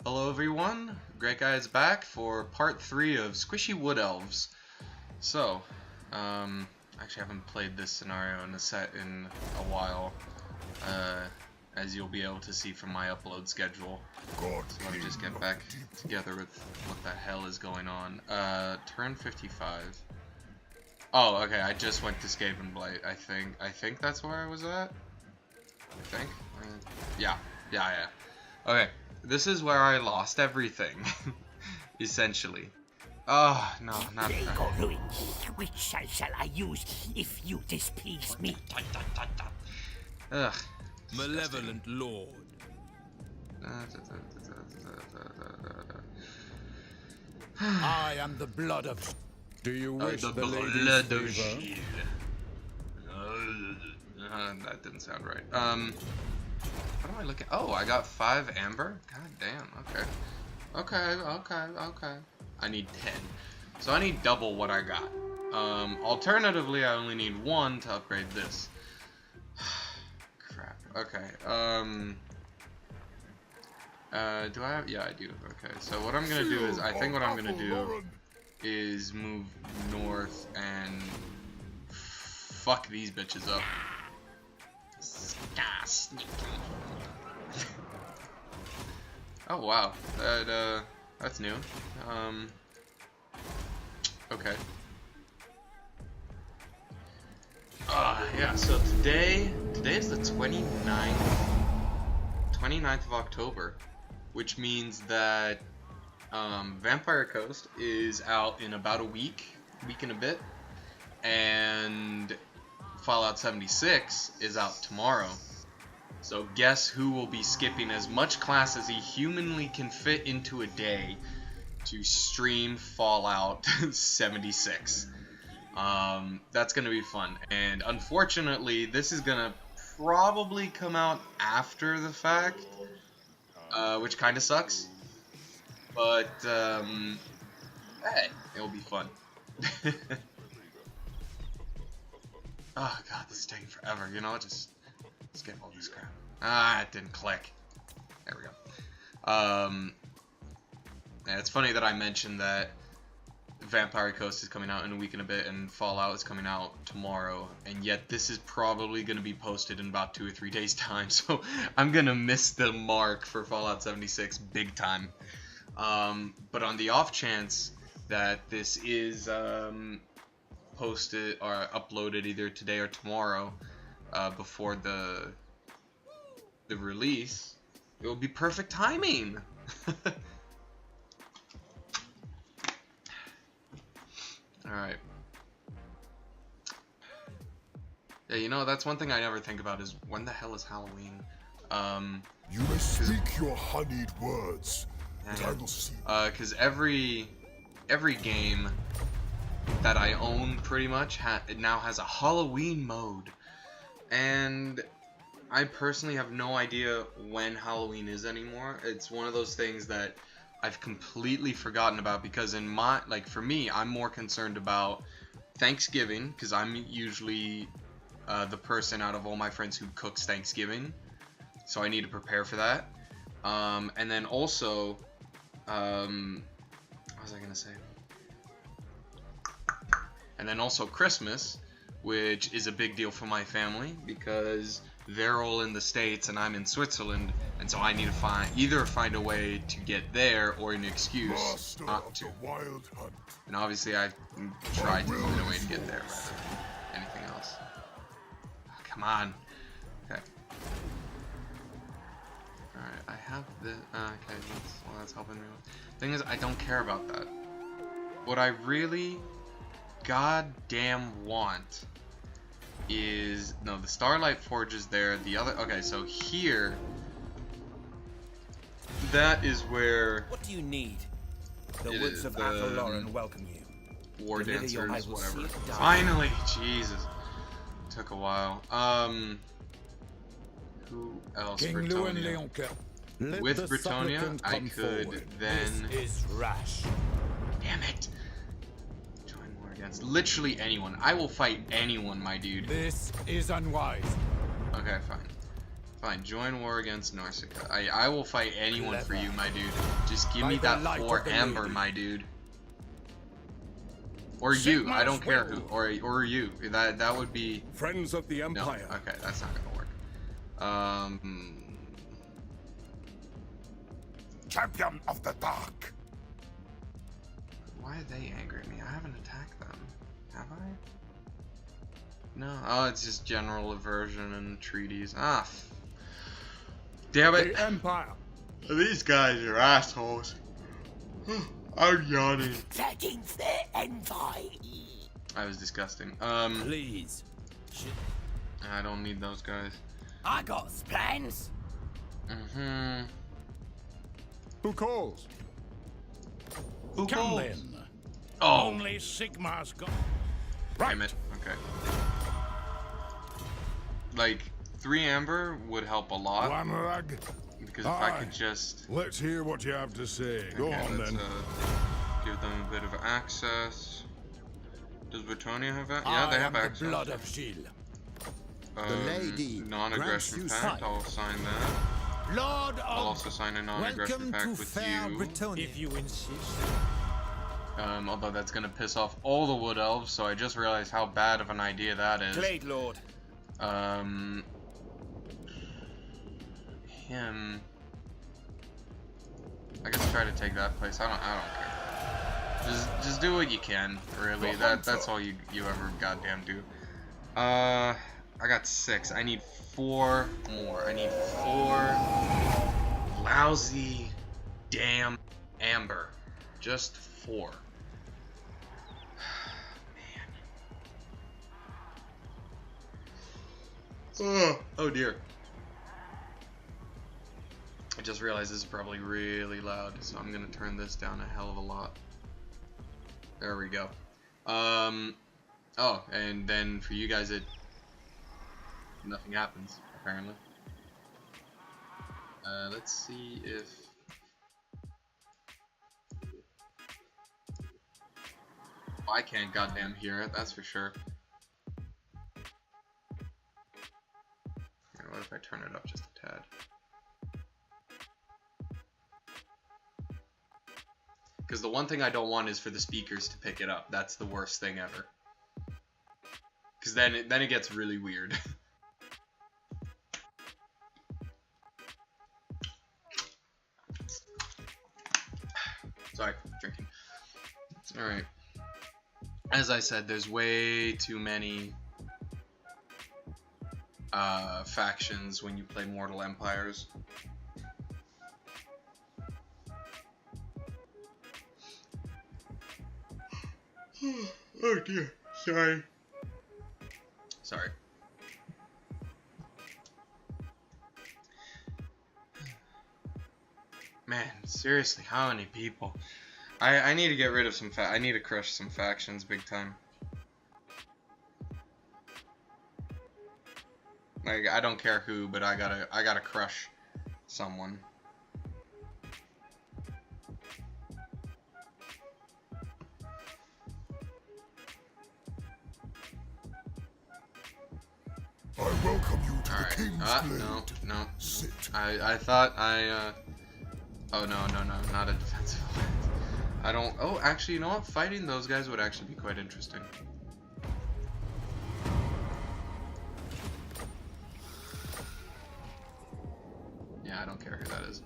Hello everyone, Great.Guy is back for part 3 of Squishy Wood Elves. So, actually I haven't played this scenario in a set in a while, as you'll be able to see from my upload schedule. So let me just get back together with what the hell is going on. Turn 55. Oh, okay, I just went to Skaven Blight, I think that's where I was at? I think? Yeah. Okay. This is where I lost everything, essentially. Oh, no, not that. Which shall I use if you displease me? Ugh. Malevolent Lord. I am the blood of... Do you wish the the blood lady's of favor? shield. That didn't sound right. What am I looking? Oh, I got 5 amber? God damn, okay. I need 10. So I need double what I got. Alternatively, I only need 1 to upgrade this. Crap. Okay. Do I have? Yeah, I do. Okay. So what I'm gonna do is, I think what I'm gonna do is move north and fuck these bitches up. Oh wow, that's new. Okay. Yeah. So today is the 29th of October, which means that Vampire Coast is out in about a week and a bit, and Fallout 76 is out tomorrow. So guess who will be skipping as much class as he humanly can fit into a day to stream Fallout 76. That's gonna be fun, and unfortunately this is gonna probably come out after the fact, which kinda sucks, but hey, it'll be fun. Oh god, this is taking forever, you know, just skip all this crap. Ah, it didn't click. There we go. Yeah, it's funny that I mentioned that Vampire Coast is coming out in a week and a bit and Fallout is coming out tomorrow, and yet this is probably going to be posted in about 2 or 3 days time, so I'm going to miss the mark for Fallout 76 big time. But on the off chance that this is posted or uploaded either today or tomorrow, before the release, it will be perfect timing. Alright. Yeah, you know, that's one thing I never think about is when the hell is Halloween? You may speak your honeyed words, but I will see. Because every game that I own pretty much it now has a Halloween mode. And I personally have no idea when Halloween is anymore. It's one of those things that I've completely forgotten about, because in my, like, for me, I'm more concerned about Thanksgiving, because I'm usually the person out of all my friends who cooks Thanksgiving, so I need to prepare for that. And then also, what was I gonna say? And then also Christmas, which is a big deal for my family because they're all in the States and I'm in Switzerland, and so I need to either find a way to get there or an excuse not to. And obviously I try to find a way to get there rather than anything else. Oh, come on. Okay. Alright, I have the... okay, that's helping me. Thing is, I don't care about that. What I really goddamn want is... No, the Starlight Forge is there. The other... Okay, so here... That is where... What do you need? The woods of Athelloren welcome you. War dancers, whatever. Finally! Jesus. Took a while. Who else? Britannia. With Britannia, I could then... This is rash. Damn it! Join war against literally anyone. I will fight anyone, my dude. This is unwise. Okay, fine. Fine, join war against Narsika. I will fight anyone for you, my dude. Just give By me the that light 4 of the amber, lady. my dude. Or you, I don't care who. Or you. That would be... Friends of the No, Empire. okay, that's not gonna work. Champion of the Dark. Why are they angry at me? I haven't attacked them. Have I? No. Oh, it's just general aversion and treaties. Ah. Damn it. The Empire. These guys are assholes. I'm yawning. I was disgusting. Please. I don't need those guys. I got plans. Who calls? Who Come calls? then. Oh, Only Sigmar's got. damn it. Okay. Like, 3 amber would help a lot. Wanrag. Because if I could just... Let's hear what you have to say. Go Okay, on let's, then. give them a bit of access. Does Britonia have access? Yeah, they have access. The blood of Gilles. lady Non-aggression grants you pact, sight. I'll sign that. Lord I'll of. also sign a non-aggression Welcome pact to with fair you. Britonia. If you insist. Although that's gonna piss off all the Wood Elves, so I just realized how bad of an idea that is. Glade Lord. Him. I guess try to take that place. I don't care. Just do what you can, really. That's all you ever goddamn do. I got 6. I need 4 more. I need 4 lousy damn amber. Just 4. Man. Oh dear. I just realized this is probably really loud, so I'm gonna turn this down a hell of a lot. There we go. Oh, and then for you guys, nothing happens apparently. Let's see if I can't goddamn hear it. That's for sure. Alright, what if I turn it up just a tad? Because the one thing I don't want is for the speakers to pick it up. That's the worst thing ever. Because then it gets really weird. Sorry, drinking. Alright. As I said, there's way too many factions when you play Mortal Empires. Oh dear, sorry. Sorry. Man, seriously, how many people? I need to get rid of some I need to crush some factions big time. Like, I don't care who, but I gotta crush someone. I welcome you to the King's Glade. No. Sit. I thought oh no, not a defensive alliance. I don't. Oh, actually, you know what? Fighting those guys would actually be quite interesting. Yeah, I don't care who that is.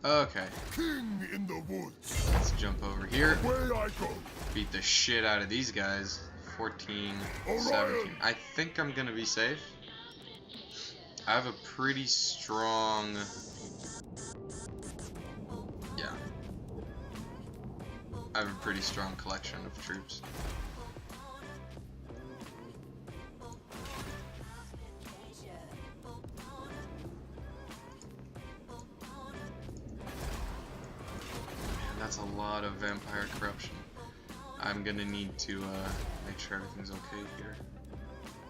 Okay, King in the woods. let's jump over here. Away I go. Beat the shit out of these guys. 14, Orion. 17. I think I'm gonna be safe. I have a pretty strong... Yeah. I have a pretty strong collection of troops. Man, that's a lot of vampire corruption. I'm gonna need to make sure everything's okay here.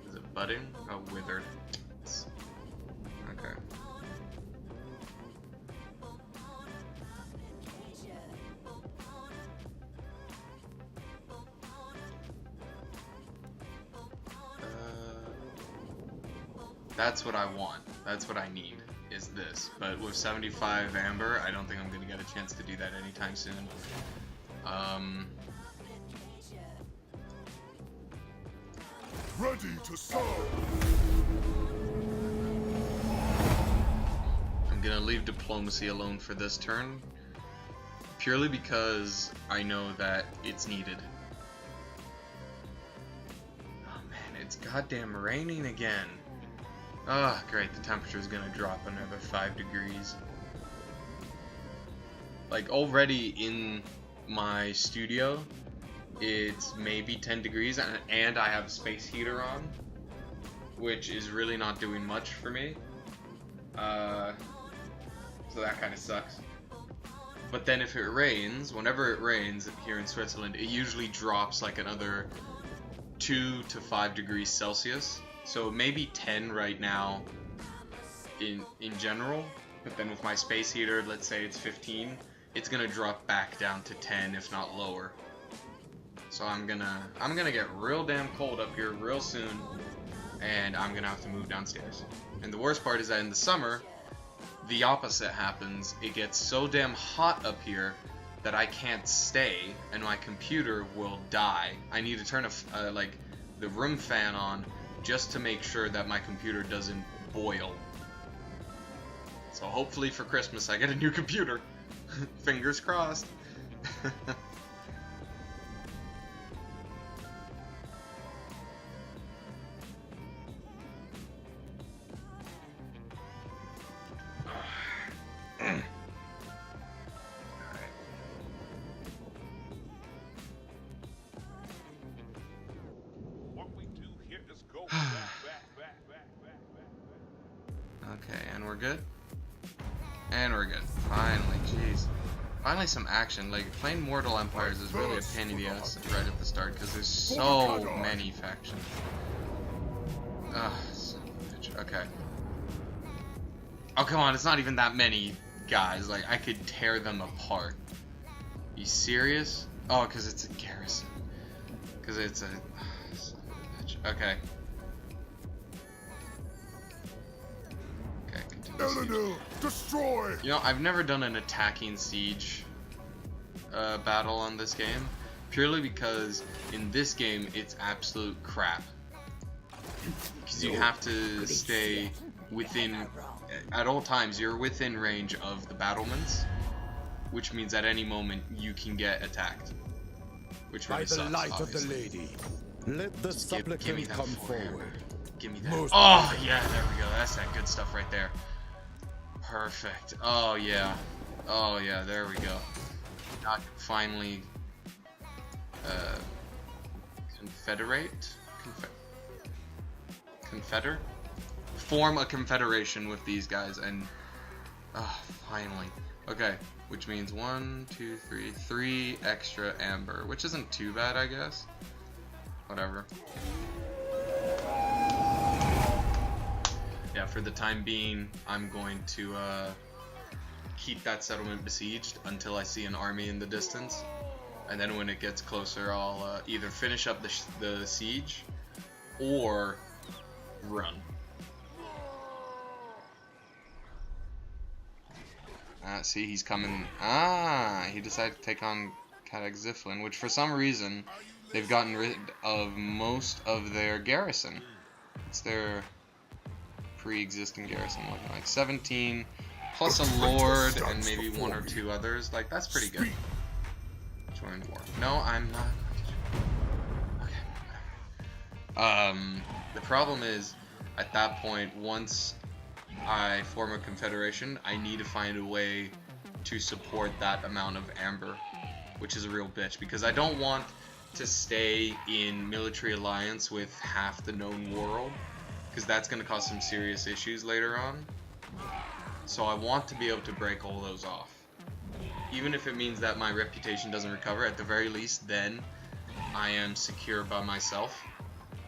Is it budding? Oh, withered. Okay. That's what I want. That's what I need, is this. But with 75 amber, I don't think I'm gonna get a chance to do that anytime soon. Ready to serve. I'm gonna leave diplomacy alone for this turn, purely because I know that it's needed. Oh man, it's goddamn raining again. Ah, oh, great, the temperature is gonna drop another 5 degrees. Like, already in my studio, it's maybe 10 degrees, and I have a space heater on, which is really not doing much for me. So that kind of sucks. But then if it rains, whenever it rains here in Switzerland, it usually drops like another 2 to 5 degrees Celsius. So maybe 10 right now in general, but then with my space heater, let's say it's 15, it's gonna drop back down to 10, if not lower. So I'm gonna get real damn cold up here real soon, and I'm gonna have to move downstairs. And the worst part is that in the summer, the opposite happens. It gets so damn hot up here that I can't stay, and my computer will die. I need to turn like the room fan on just to make sure that my computer doesn't boil. So hopefully for Christmas I get a new computer. Fingers crossed. Okay, and we're good? And we're good. Finally, jeez. Finally some action. Like, playing Mortal Empires is really a pain in the ass right at the start, because there's so many factions. Ugh, son of a bitch. Okay. Oh, come on, it's not even that many guys. Like, I could tear them apart. You serious? Oh, because it's a garrison. Because it's a... son of a bitch. Okay. Eleanor, destroy! You know, I've never done an attacking siege battle on this game, purely because in this game it's absolute crap. Because you have to stay within, at all times, you're within range of the battlements, which means at any moment you can get attacked. Which really sucks, light obviously. of the lady. Let the supplicant come forward. Give me that. Oh, yeah, there we go. That's that good stuff right there. Perfect. Oh, yeah. Oh, yeah, there we go. Now I can finally form a confederation with these guys, and finally. Okay, which means 1, 2, 3, 3 extra amber, which isn't too bad, I guess. Whatever. Yeah, for the time being, I'm going to keep that settlement besieged until I see an army in the distance, and then when it gets closer, I'll either finish up the siege or run. See, he's coming. He decided to take on Kadak-Ziflin, which for some reason they've gotten rid of most of their garrison. It's their pre-existing garrison, looking like 17 plus a lord and maybe 1 or 2 others. Like, that's pretty good. Join war. No, I'm not. Okay. The problem is, at that point, once I form a confederation, I need to find a way to support that amount of amber, which is a real bitch, because I don't want to stay in military alliance with half the known world, because that's going to cause some serious issues later on. So I want to be able to break all those off. Even if it means that my reputation doesn't recover, at the very least then I am secure by myself,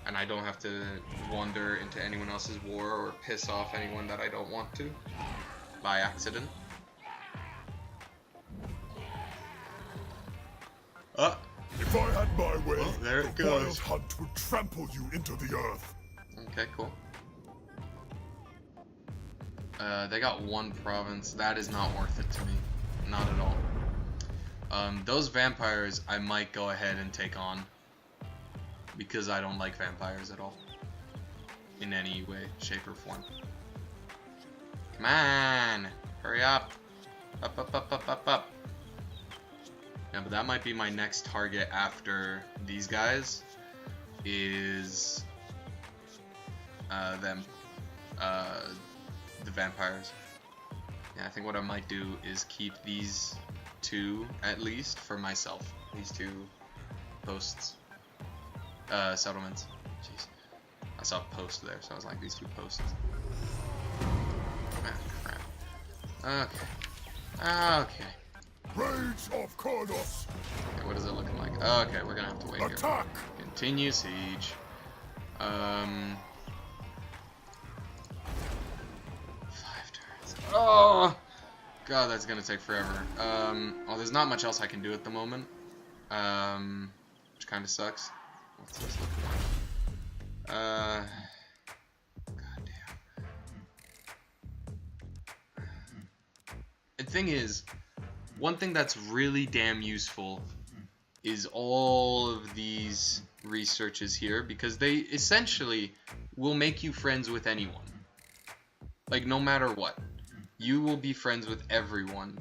and I don't have to wander into anyone else's war or piss off anyone that I don't want to by accident. If I had my way, there it the goes. wild hunt would trample you into the earth. Okay, cool. They got one province. That is not worth it to me. Not at all. Those vampires I might go ahead and take on. Because I don't like vampires at all. In any way, shape, or form. Come on! Hurry up! Up, up, up, up, up, up. Yeah, but that might be my next target after these guys. Is... them. The vampires. Yeah, I think what I might do is keep these two, at least, for myself. These two posts. Settlements. Jeez. I saw a post there, so I was like, these two posts. Ah, crap. Okay. Okay. Rage of Kronos. Okay, what is it looking like? Okay, we're gonna have to wait Attack. here. Continue siege. 5 turns. Oh! God, that's gonna take forever. Well, there's not much else I can do at the moment. Which kind of sucks. What's this looking like? God damn. The thing is, one thing that's really damn useful is all of these researches here, because they essentially will make you friends with anyone. Like, no matter what. You will be friends with everyone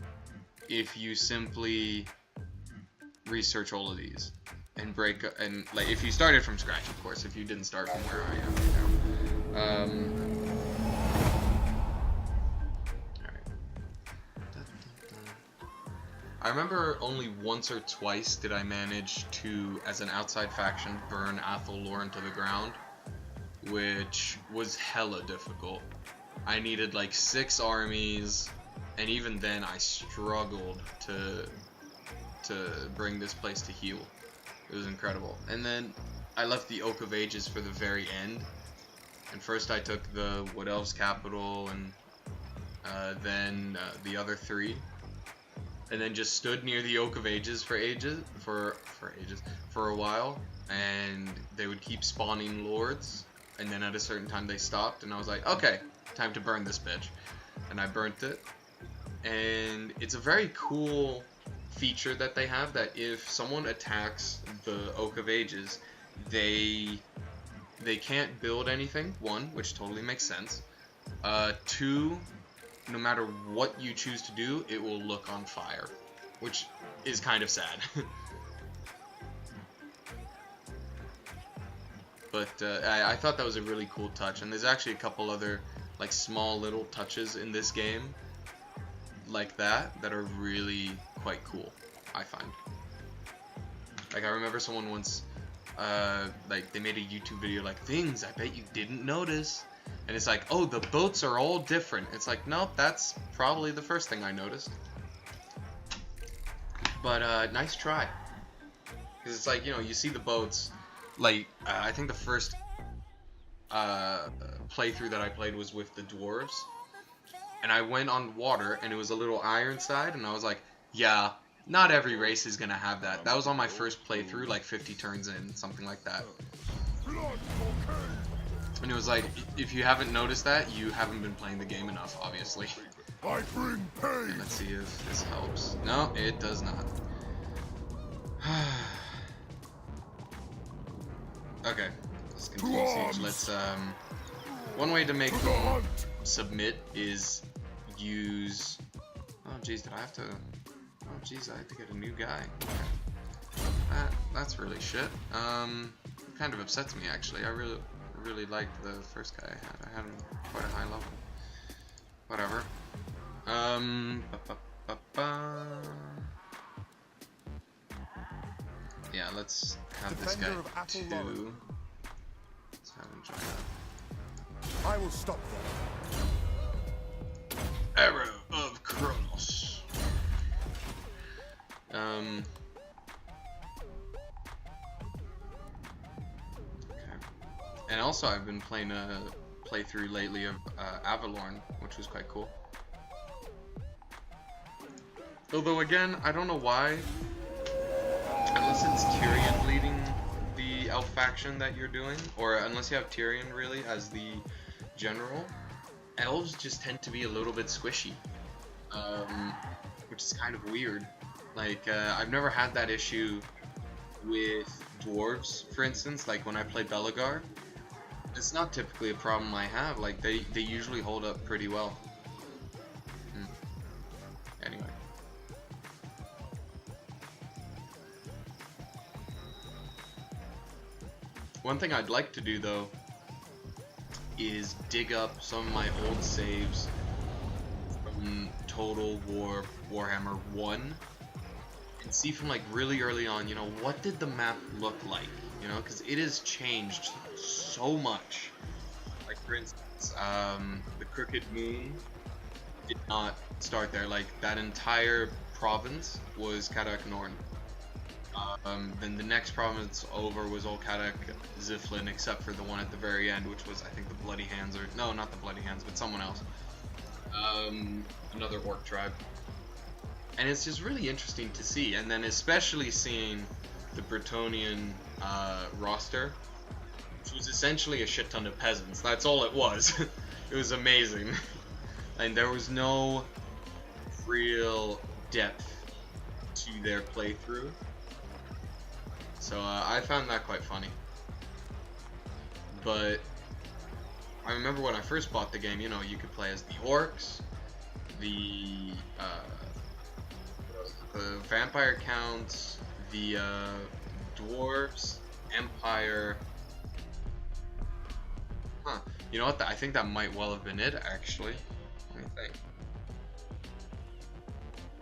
if you simply research all of these. And break, and like, if you started from scratch, of course, if you didn't start from where I am right now. I remember only once or twice did I manage to, as an outside faction, burn Athel Loren to the ground, which was hella difficult. I needed like 6 armies, and even then I struggled to bring this place to heal. It was incredible. And then I left the Oak of Ages for the very end. And first I took the Wood Elves capital, and then the other 3. And then just stood near the Oak of Ages for a while, and they would keep spawning lords, and then at a certain time they stopped, and I was like, okay, time to burn this bitch. And I burnt it. And it's a very cool feature that they have, that if someone attacks the Oak of Ages, they can't build anything, 1, which totally makes sense. 2, no matter what you choose to do, it will look on fire, which is kind of sad. But I thought that was a really cool touch, and there's actually a couple other like small little touches in this game like that are really quite cool, I find. Like, I remember someone once like, they made a YouTube video like, things I bet you didn't notice. And it's like, oh, the boats are all different. It's like, nope, that's probably the first thing I noticed. But, nice try. Because it's like, you know, you see the boats, like, I think the first playthrough that I played was with the dwarves. And I went on water, and it was a little Ironside, and I was like, yeah, not every race is gonna have that. That was on my first playthrough, like 50 turns in, something like that. And it was like, if you haven't noticed that, you haven't been playing the game enough, obviously. I bring pain. Let's see if this helps. No, it does not. Okay, let's continue siege. Let's, one way to make them submit is use... Oh, jeez, did I have to... Oh, jeez, I have to get a new guy. That's really shit. It kind of upsets me, actually. I really liked the first guy I had. I had him quite a high level. Whatever. Yeah, let's have this guy too. Let's have him join up. I will stop them. Arrow of Kronos. Okay. And also, I've been playing a playthrough lately of Avalorn, which was quite cool. Although again, I don't know why. Unless it's Tyrion leading the elf faction that you're doing, or unless you have Tyrion really as the general, elves just tend to be a little bit squishy, which is kind of weird. Like, I've never had that issue with dwarves, for instance. Like when I play Belagar, it's not typically a problem I have. Like they usually hold up pretty well. Anyway. One thing I'd like to do though is dig up some of my old saves from Total War Warhammer 1 and see from like really early on, you know, what did the map look like, you know, because it has changed so much. Like for instance, the Crooked Moon did not start there. Like that entire province was Kadak Norn. Then the next province over was Old Kadak Ziflin, except for the one at the very end, which was I think the Bloody Hands, or no, not the Bloody Hands, but someone else. Another orc tribe. And it's just really interesting to see, and then especially seeing the Bretonnian roster, which was essentially a shit ton of peasants. That's all it was. It was amazing. And there was no real depth to their playthrough. So I found that quite funny. But I remember when I first bought the game, you know, you could play as the orcs, the vampire counts, the dwarves, empire. Huh. You know what? I think that might well have been it, actually. Let me think.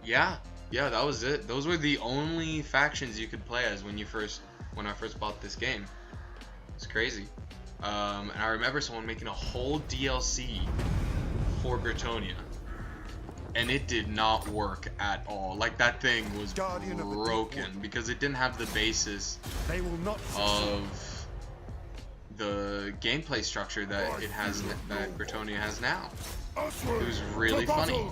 Yeah, that was it. Those were the only factions you could play as when I first bought this game. It's crazy. And I remember someone making a whole DLC for Bretonnia, and it did not work at all. Like that thing was broken because it didn't have the basis of the gameplay structure that it has, that Bretonnia has now. It was really funny.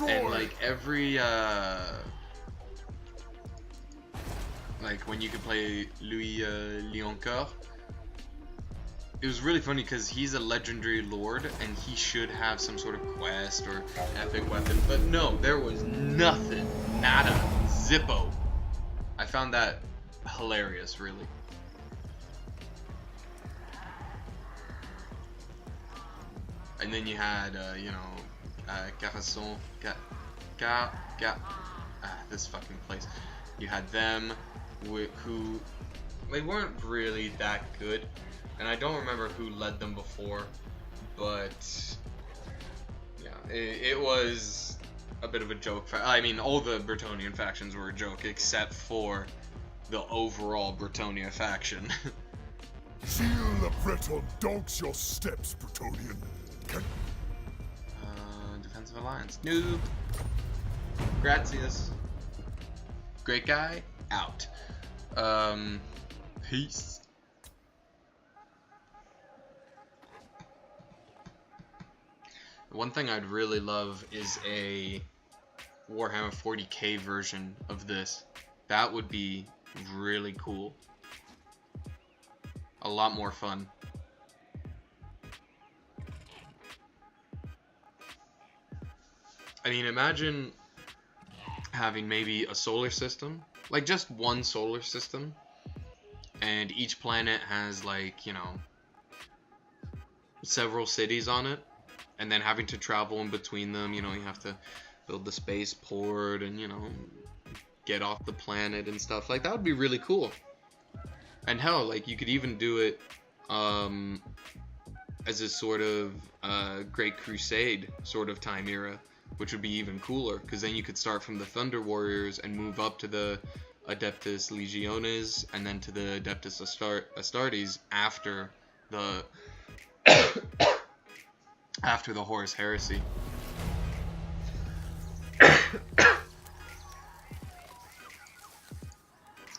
And like every like when you could play Louis Lioncoeur, it was really funny because he's a legendary lord and he should have some sort of quest or epic weapon, but no, there was nothing, nada, zippo. I found that hilarious, really. And then you had you know, Carasson, this fucking place. You had them who they weren't really that good, and I don't remember who led them before, but yeah, it was a bit of a joke. I mean, all the Bretonnian factions were a joke except for the overall Bretonnia faction. Seal the Breton dogs your steps, Bretonnian. Defensive Alliance. Noob. Gratias. Great.Guy. Out. Peace. One thing I'd really love is a Warhammer 40k version of this. That would be really cool. A lot more fun. I mean, imagine having maybe a solar system, like just one solar system, and each planet has, like, you know, several cities on it, and then having to travel in between them. You know, you have to build the spaceport and, you know, get off the planet and stuff. Like, that would be really cool. And hell, like, you could even do it as a sort of Great Crusade sort of time era, which would be even cooler, because then you could start from the Thunder Warriors and move up to the Adeptus Legiones and then to the Adeptus Astartes after the after the Horus Heresy.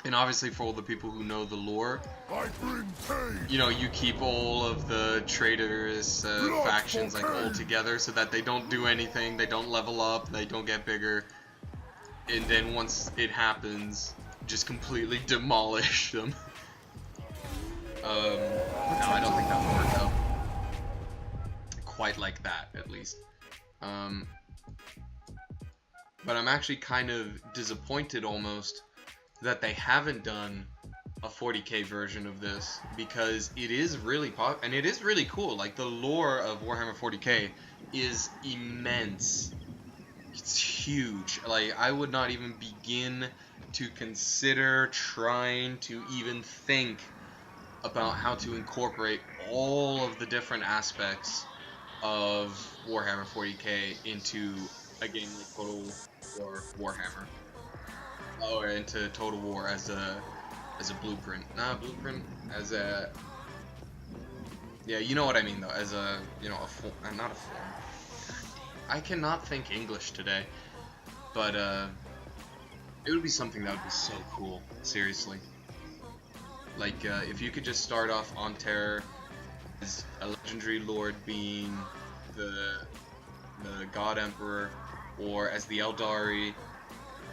And obviously, for all the people who know the lore, you know, you keep all of the traitorous factions like all together so that they don't do anything, they don't level up, they don't get bigger, and then once it happens, just completely demolish them. No, I don't think that would work out quite like that, at least. But I'm actually kind of disappointed almost that they haven't done a 40k version of this, because it is really and it is really cool. Like, the lore of Warhammer 40k is immense. It's huge. Like, I would not even begin to consider trying to even think about how to incorporate all of the different aspects of Warhammer 40k into a game like Total War Warhammer, or into Total War as a blueprint. Not blueprint, as a, yeah, you know what I mean though, as a, you know, not a form. I cannot think English today, but it would be something that would be so cool, seriously. Like, if you could just start off on Terror as a legendary lord being the God Emperor, or as the Eldari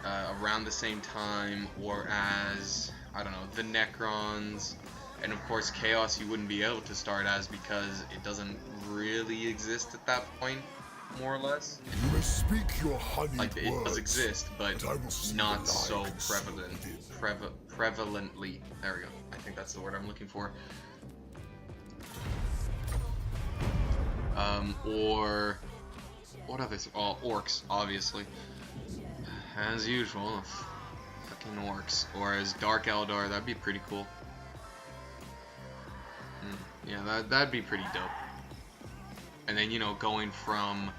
around the same time, or as, I don't know, the Necrons, and of course Chaos you wouldn't be able to start as because it doesn't really exist at that point, more or less. You may speak your honeyed Like, it words, does exist, but I will see not the so lie concealed within. prevalently. There we go. I think that's the word I'm looking for. Or what other? Oh, orcs, obviously, as usual. Fucking orcs, or as Dark Eldar. That'd be pretty cool. Yeah, that'd be pretty dope. And then, you know, going from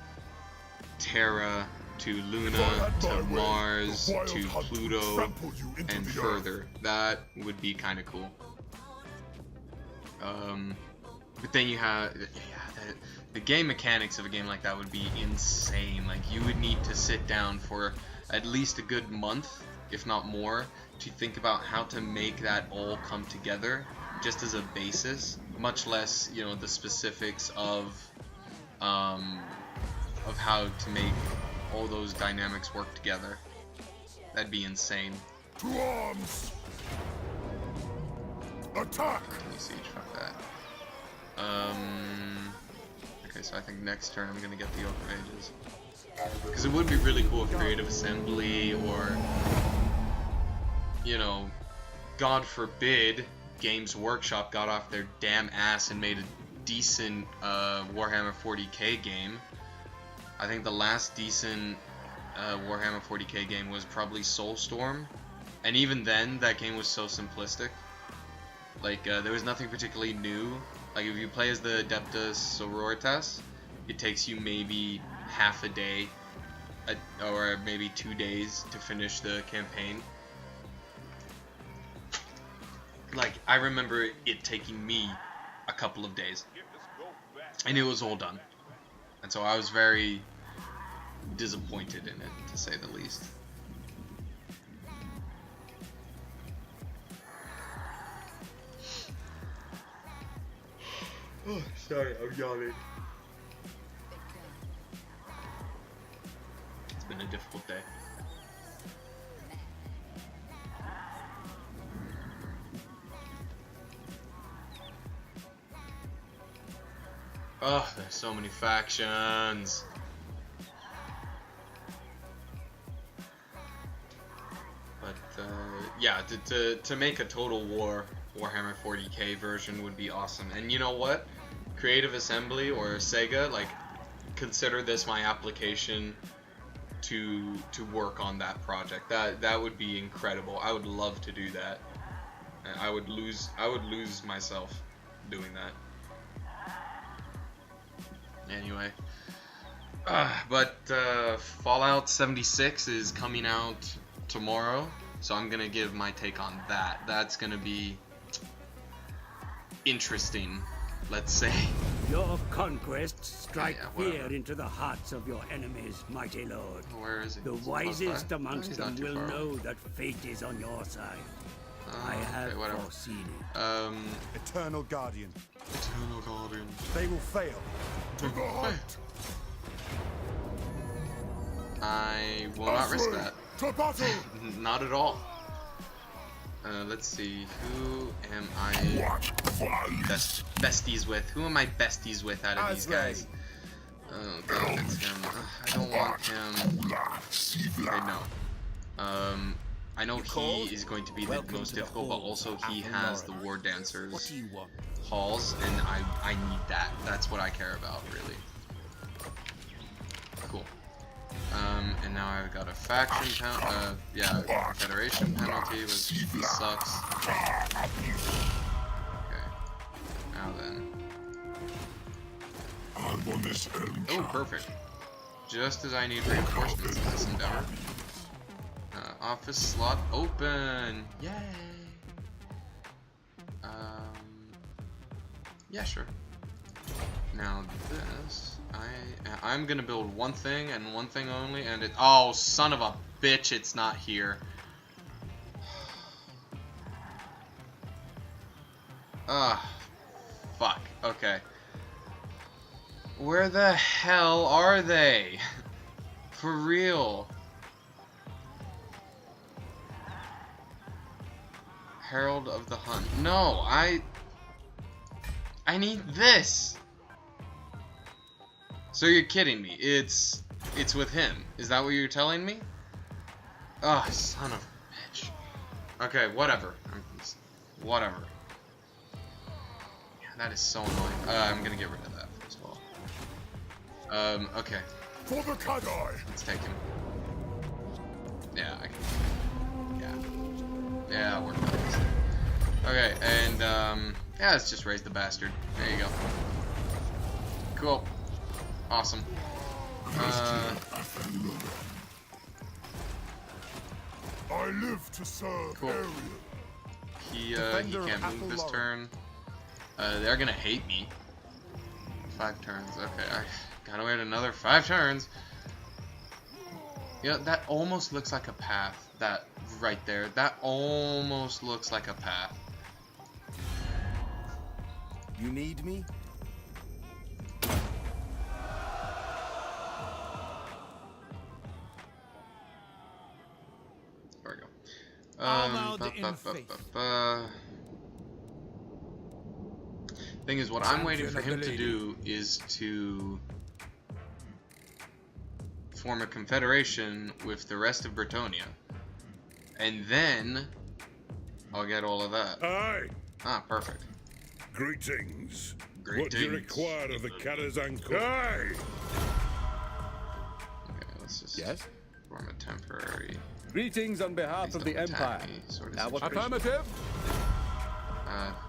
Terra to Luna to Mars to Pluto and further. That would be kind of cool. But then you have, yeah, the game mechanics of a game like that would be insane. Like, you would need to sit down for at least a good month, if not more, to think about how to make that all come together, just as a basis, much less, you know, the specifics of how to make all those dynamics work together. That'd be insane. To arms! Attack! Can you siege? Fuck that. Okay, so I think next turn I'm gonna get the Oak of Ages, because it would be really cool if Creative Assembly, or, you know, God forbid, Games Workshop got off their damn ass and made a decent Warhammer 40k game. I think the last decent Warhammer 40k game was probably Soulstorm, and even then that game was so simplistic. Like, there was nothing particularly new. Like, if you play as the Adeptus Sororitas, it takes you maybe half a day or maybe 2 days to finish the campaign. Like, I remember it taking me a couple of days, and it was all done. And so I was very disappointed in it, to say the least. Oh, sorry, I'm yawning. It's been a difficult day. Oh, there's so many factions. But yeah, to make a Total War Warhammer 40k version would be awesome. And you know what? Creative Assembly or Sega, like, consider this my application to work on that project. That would be incredible. I would love to do that. I would lose myself doing that. Anyway, but Fallout 76 is coming out tomorrow, so I'm gonna give my take on that. That's gonna be interesting, let's say. Your conquests strike fear whatever. into the hearts of your enemies, mighty lord. Where is he? The Is he close wisest by? amongst He's them not too will far away. know that fate is on your side. I have whatever. foreseen it. Eternal Guardian. Eternal Guardian. They will fail. To the hunt! I will not risk that. To battle! Not at all. Let's see. Who am I besties with? Who am I besties with out of these guys? Oh, God, it's him. I don't want him. Wait, no. I know he is going to be the most difficult, but also he has the War Dancers halls, and I need that. That's what I care about, really. Cool. And now I've got a faction Confederation penalty, which sucks. Okay. Now then. Oh, perfect. Just as I need reinforcements in this endeavor. Office slot open! Yay! Yeah, sure. Now this, I'm gonna build one thing and one thing only, and it. Oh, son of a bitch! It's not here. Fuck. Okay. Where the hell are they? For real. Herald of the Hunt. No, I need this. So you're kidding me? It's with him. Is that what you're telling me? Oh, son of a bitch. Okay, whatever. Whatever. Yeah, that is so annoying. I'm gonna get rid of that first of all. Okay. For the Great.Guy. Let's take him. Yeah, I can. Yeah. Yeah, we're done. Okay, and yeah, let's just raise the bastard. There you go. Cool. Awesome. I live to serve. Cool. He can't move this turn. They're gonna hate me. 5 turns. Okay, I gotta wait another 5 turns. Yeah, that almost looks like a path. That right there. That almost looks like a path. You need me? There we go. Thing is, what I'm waiting for him to do is to form a confederation with the rest of Bretonia, and then I'll get all of that. Aye. Ah, perfect. Greetings. Greetings. What do you require of the Karazanko? Aye. Okay, let's just form a temporary. Greetings on behalf of the Empire. Affirmative.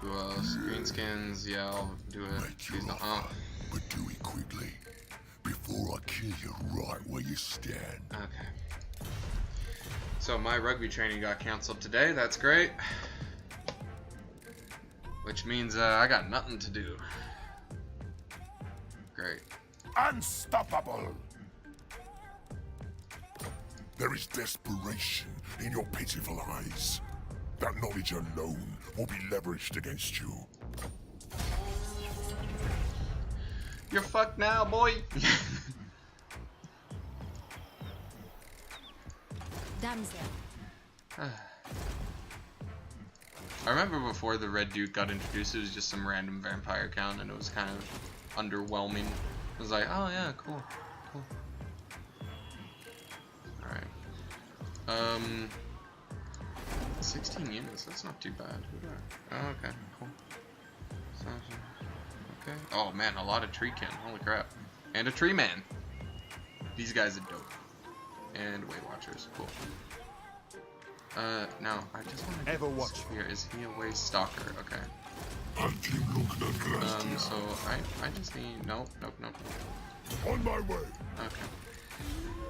Who else? Greenskins. Yeah, I'll do it. Please don't. Oh. But do it quickly, before I kill you right where you stand. Okay. So my rugby training got canceled today. That's great. Which means I got nothing to do. Great. Unstoppable! There is desperation in your pitiful eyes. That knowledge alone will be leveraged against you. You're fucked now, boy. Damsel. I remember before the Red Duke got introduced, it was just some random vampire count, and it was kind of underwhelming. It was like, oh yeah, cool, cool. Alright. 16 units, that's not too bad. Oh, okay, cool. Okay. Oh man, a lot of treekin, holy crap. And a tree man. These guys are dope. And Weight Watchers, cool. Now, I just want to Everwatch. Here, is he a Way Stalker? Okay. So I just need, nope. On my way. Okay.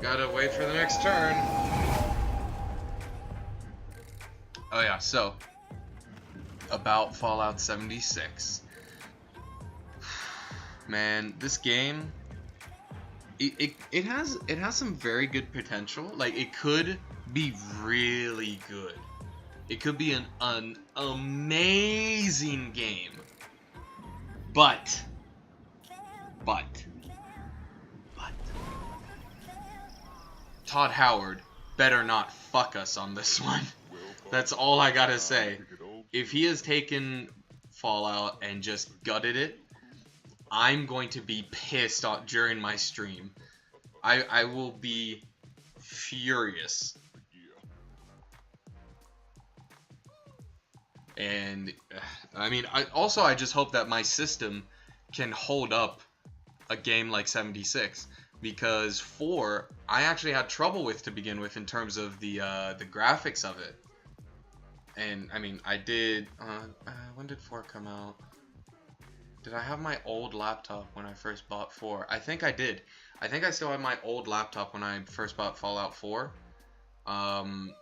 Gotta wait for the next turn. Oh yeah, so about Fallout 76. Man, this game, it has some very good potential. Like, it could be really good. It could be an amazing game. But Todd Howard better not fuck us on this one. That's all I gotta say. If he has taken Fallout and just gutted it, I'm going to be pissed off during my stream. I will be furious. And I mean, I just hope that my system can hold up a game like 76, because 4 I actually had trouble with to begin with in terms of the graphics of it. And I mean, I did. When did 4 come out? Did I have my old laptop when I first bought 4? I think I did. I think I still have my old laptop when I first bought Fallout 4. And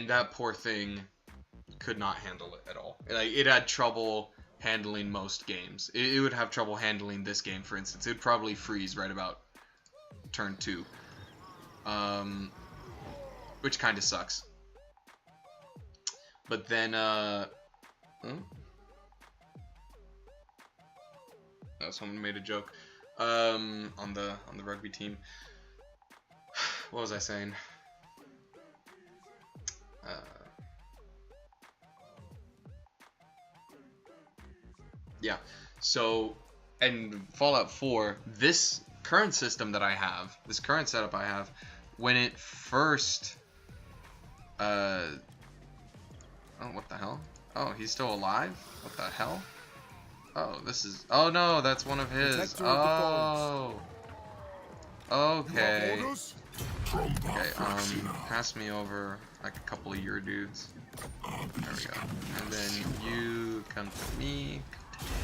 that poor thing could not handle it at all. Like, it had trouble handling most games. It would have trouble handling this game, for instance. It would probably freeze right about turn 2. Which kind of sucks. But then, oh, someone made a joke on the rugby team. What was I saying? Yeah. So, and Fallout 4, this current system that I have, this current setup I have, when it first, oh, what the hell? Oh, he's still alive? What the hell? Oh, this is... Oh, no, that's one of his. Oh. Okay. Okay, pass me over, like, a couple of your dudes. There we go. And then you come to me.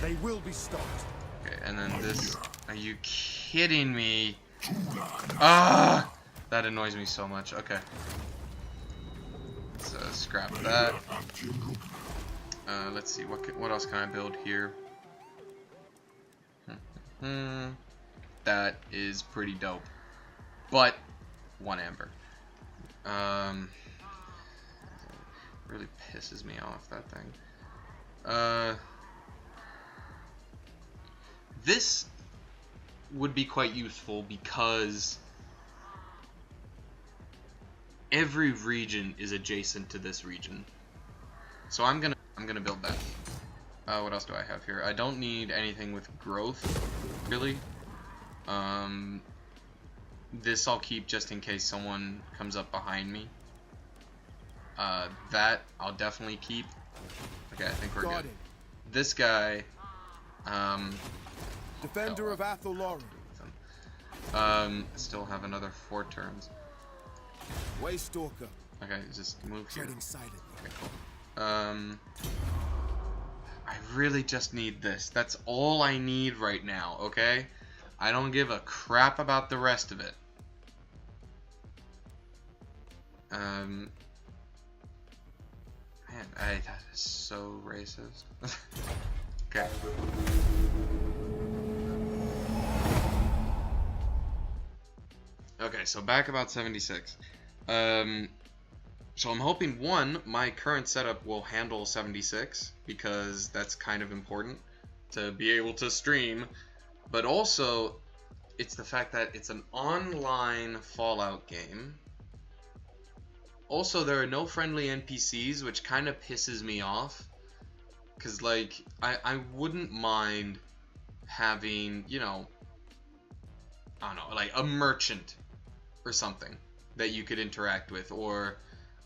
They will be stopped. Okay, and then this... Are you kidding me? Ah! That annoys me so much. Okay. Let's scrap that. Let's see, what else can I build here? That is pretty dope. But 1 amber. Really pisses me off, that thing. This would be quite useful because every region is adjacent to this region. So I'm gonna build that. What else do I have here? I don't need anything with growth, really. This I'll keep just in case someone comes up behind me. That I'll definitely keep. Okay, I think we're good. This guy, Defender of Athel still have another 4 turns. Waystalker. Okay, just move here. Okay, cool. I really just need this. That's all I need right now, okay? I don't give a crap about the rest of it. Man, that is so racist. Okay. Okay, so back about 76. So I'm hoping, one, my current setup will handle 76, because that's kind of important to be able to stream. But also, it's the fact that it's an online Fallout game. Also, there are no friendly NPCs, which kind of pisses me off. Because, like, I wouldn't mind having, you know, I don't know, like a merchant or something that you could interact with, or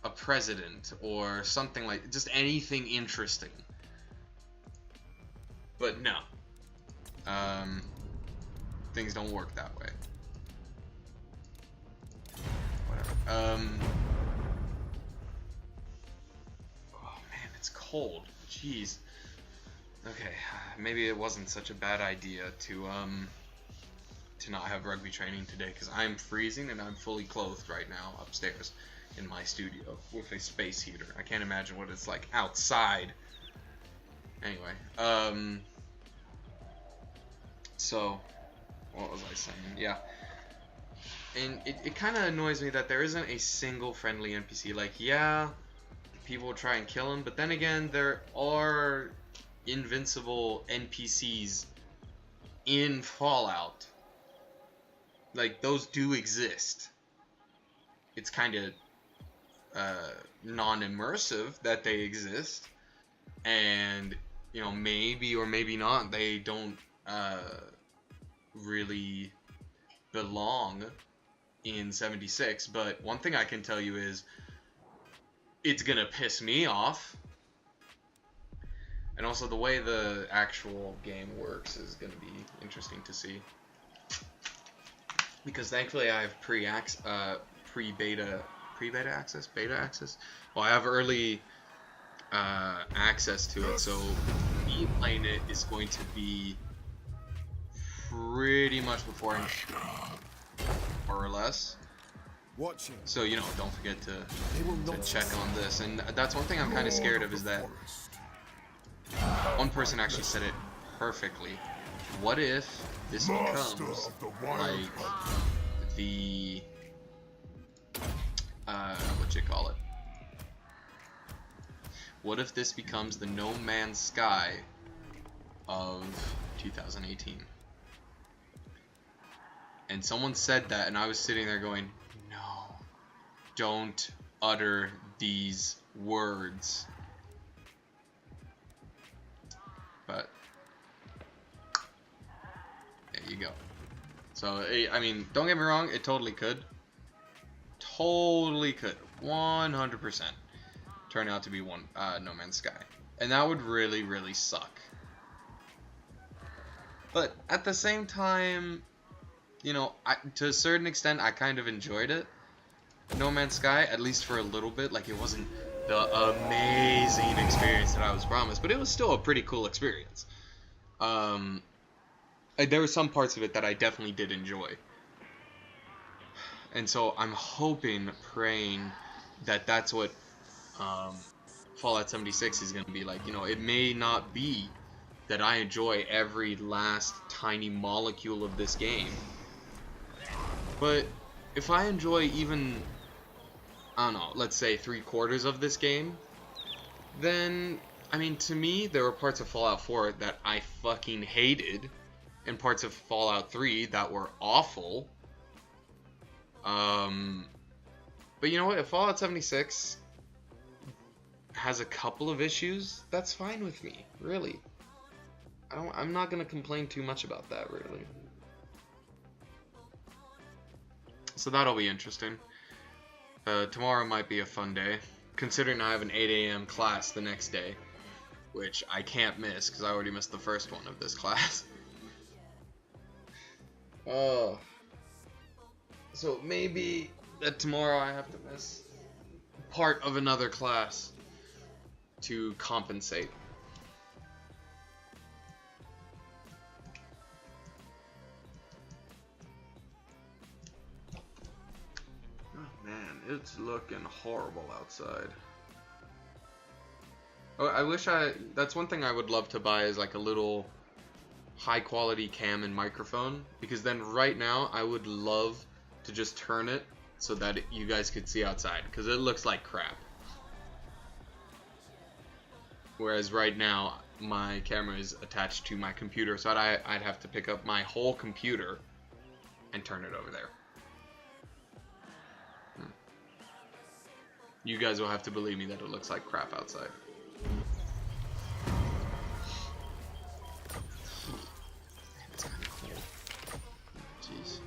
a president, or something like, just anything interesting. But no. Things don't work that way. Whatever. Oh man, it's cold. Jeez. Okay, maybe it wasn't such a bad idea to not have rugby training today, because I'm freezing and I'm fully clothed right now upstairs in my studio with a space heater. I can't imagine what it's like outside. Anyway, so what was I saying? Yeah. And it kind of annoys me that there isn't a single friendly NPC. Like, yeah, people will try and kill him, but then again, there are invincible NPCs in Fallout. Like, those do exist. It's kind of non-immersive that they exist, and you know, maybe or maybe not, they don't really belong in 76. But one thing I can tell you is it's gonna piss me off, and also the way the actual game works is gonna be interesting to see, because thankfully I have beta access. Well, I have early access to it, so me playing it is going to be pretty much before, more or less. Watching. So, you know, don't forget to check on this. And that's one thing I'm kind of scared of, is that one person actually said it perfectly. What if this becomes like the what you call it? What if this becomes the No Man's Sky of 2018? And someone said that, and I was sitting there going, no, don't utter these words. But there you go. So, I mean, don't get me wrong, it totally could. Totally could. 100% turn out to be No Man's Sky. And that would really, really suck. But at the same time, you know, to a certain extent, I kind of enjoyed it. No Man's Sky, at least for a little bit. Like, it wasn't the amazing experience that I was promised, but it was still a pretty cool experience. There were some parts of it that I definitely did enjoy. And so I'm hoping, praying that that's what Fallout 76 is going to be like. You know, it may not be that I enjoy every last tiny molecule of this game, but if I enjoy even, I don't know, let's say 3/4 of this game, then, I mean, to me, there were parts of Fallout 4 that I fucking hated, and parts of Fallout 3 that were awful. But you know what? If Fallout 76 has a couple of issues, that's fine with me, really. I'm not gonna complain too much about that, really. So that'll be interesting. Tomorrow might be a fun day, considering I have an 8 AM class the next day, which I can't miss because I already missed the first one of this class. Oh. So maybe that tomorrow I have to miss part of another class to compensate. Oh man, it's looking horrible outside. Oh, I wish that's one thing I would love to buy, is like a little high quality cam and microphone, because then right now I would love to just turn it so that you guys could see outside, because it looks like crap. Whereas right now my camera is attached to my computer, so I'd have to pick up my whole computer and turn it over there. You guys will have to believe me that it looks like crap outside. It's kind of cool. Jeez.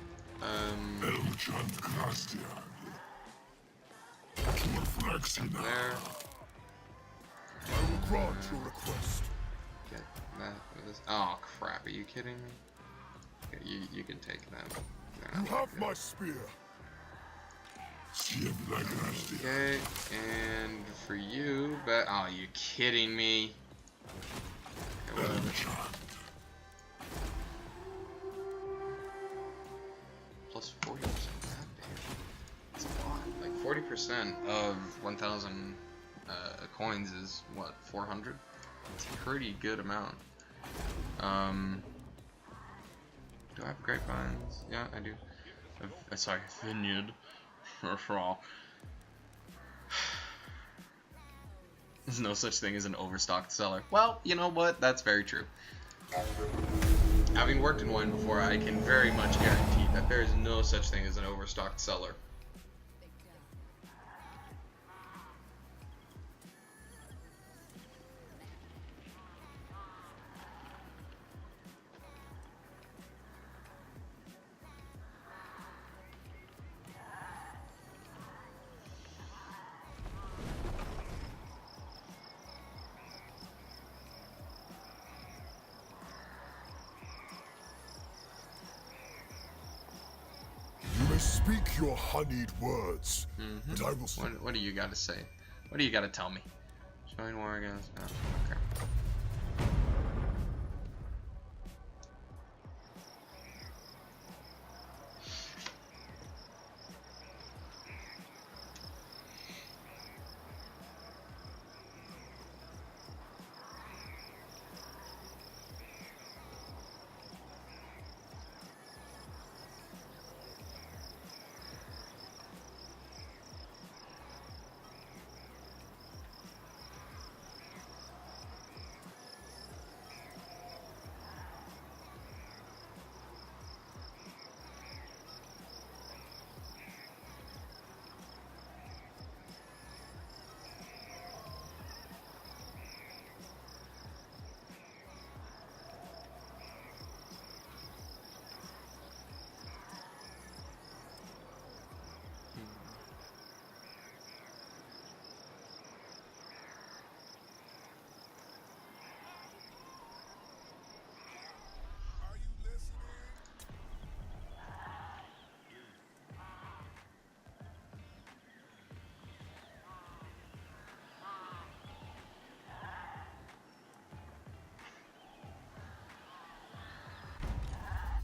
There. I will grant your request. Get that. Oh crap! Are you kidding me? Okay, you can take them. You have my spear. Okay, and for you, but oh, you kidding me? Okay, whatever. Plus 40%. That's a lot. Like 40% of 1,000 coins is what, 400? It's a pretty good amount. Do I have grapevines? Yeah, I do. Sorry, vineyard. There's no such thing as an overstocked cellar. Well, you know what? That's very true. Having worked in one before, I can very much guarantee that there is no such thing as an overstocked cellar. I speak your honeyed words, but I will. What do you got to say? What do you got to tell me? Join war against. Oh, okay.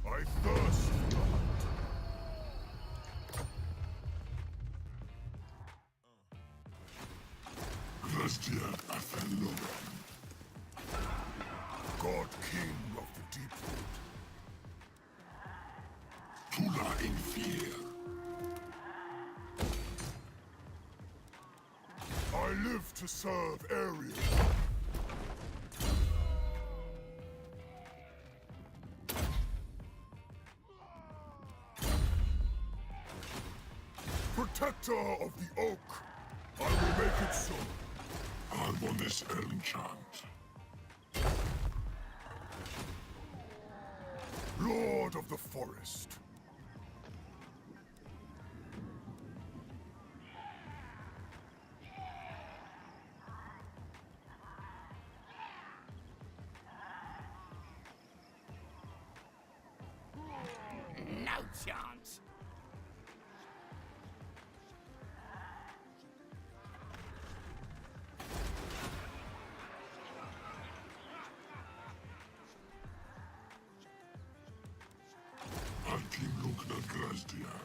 I thirst for the hunt. Christian Athelloran, God King of the Deepwood. Tula in fear. I live to serve Ariel. Protector of the Oak, I will make it so. I'm on this enchant. Lord of the Forest. No chance. Alkim Lugna Grasdiad.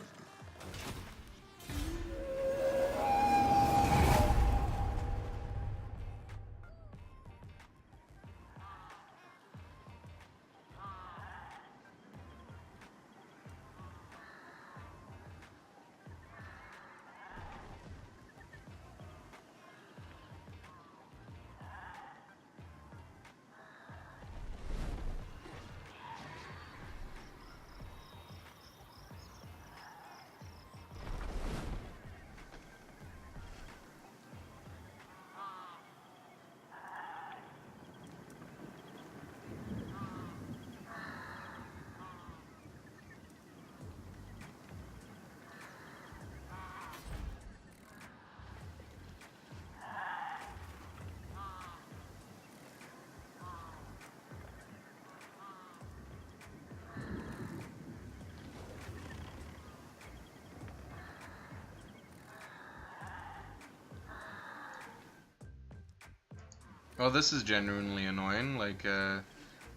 Well, this is genuinely annoying. Like,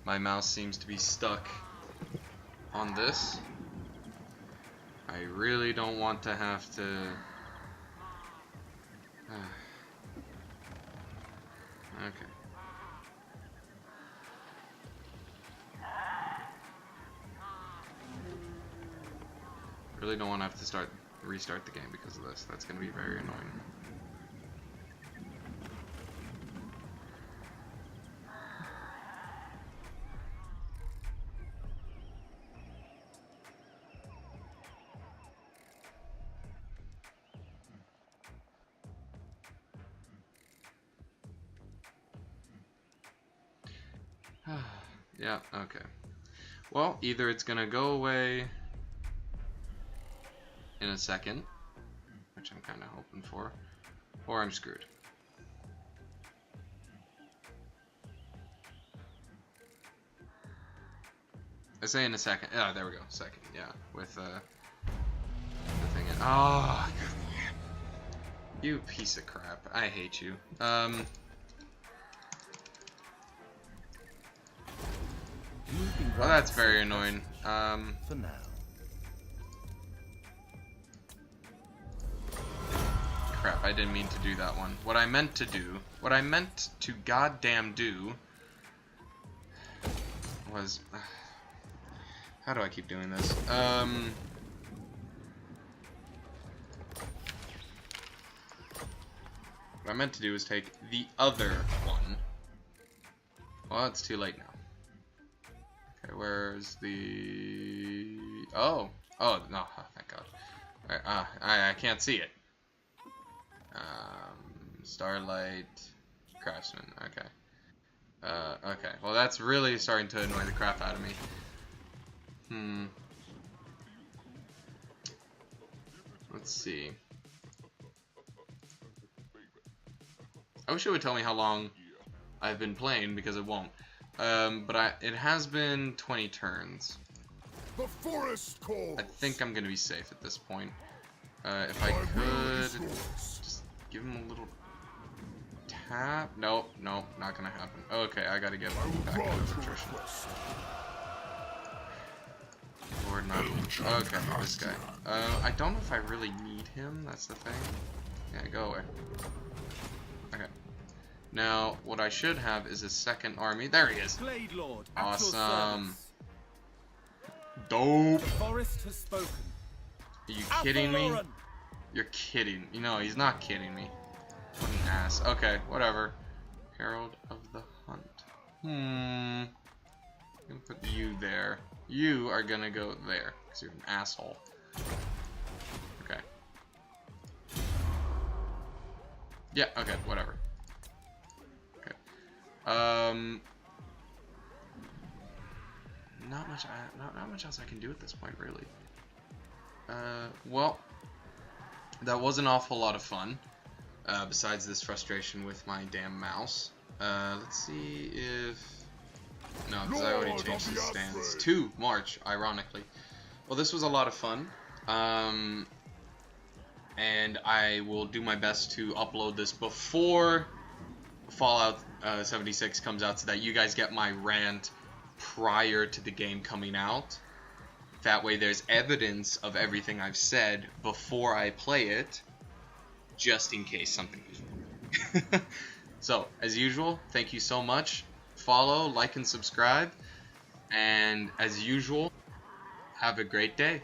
my mouse seems to be stuck on this. I really don't want to have to... Okay. Really don't want to have to restart the game because of this. That's going to be very annoying. Yeah, okay. Well, either it's gonna go away in a second, which I'm kind of hoping for, or I'm screwed. I say in a second. Oh, there we go. Second, yeah. With Oh, you piece of crap. I hate you. Well, that's very annoying. For now. Crap, I didn't mean to do that one. What I meant to goddamn do was... how do I keep doing this? What I meant to do was take the other one. Well, it's too late now. Okay, where's the... Oh! Oh, no, oh, thank God. I can't see it. Starlight, Craftsman, okay. Okay, well that's really starting to annoy the crap out of me. Let's see. I wish it would tell me how long I've been playing, because it won't. But it has been 20 turns. The forest calls. I think I'm gonna be safe at this point. If I could just give him a little tap. Nope, nope, not gonna happen. Okay, I gotta get back into attrition. Lord, not. Okay, this guy. I don't know if I really need him. That's the thing. Yeah, go away. Okay. Now, what I should have is a second army. There he is. Blade Lord, Awesome. Dope. Forest has spoken. Are you kidding me? You're kidding. You know, he's not kidding me. What an ass. Okay, whatever. Herald of the Hunt. I'm gonna put you there. You are gonna go there, because you're an asshole. Okay. Yeah, okay, whatever. Okay. Not much else I can do at this point, really. Well, that was an awful lot of fun. Besides this frustration with my damn mouse. Let's see if... No, because I already changed the stands to March, ironically. Well, this was a lot of fun. And I will do my best to upload this before Fallout 76 comes out, so that you guys get my rant prior to the game coming out. That way there's evidence of everything I've said before I play it, just in case something goes wrong. So, as usual, thank you so much. Follow, like, and subscribe. And as usual, have a great day.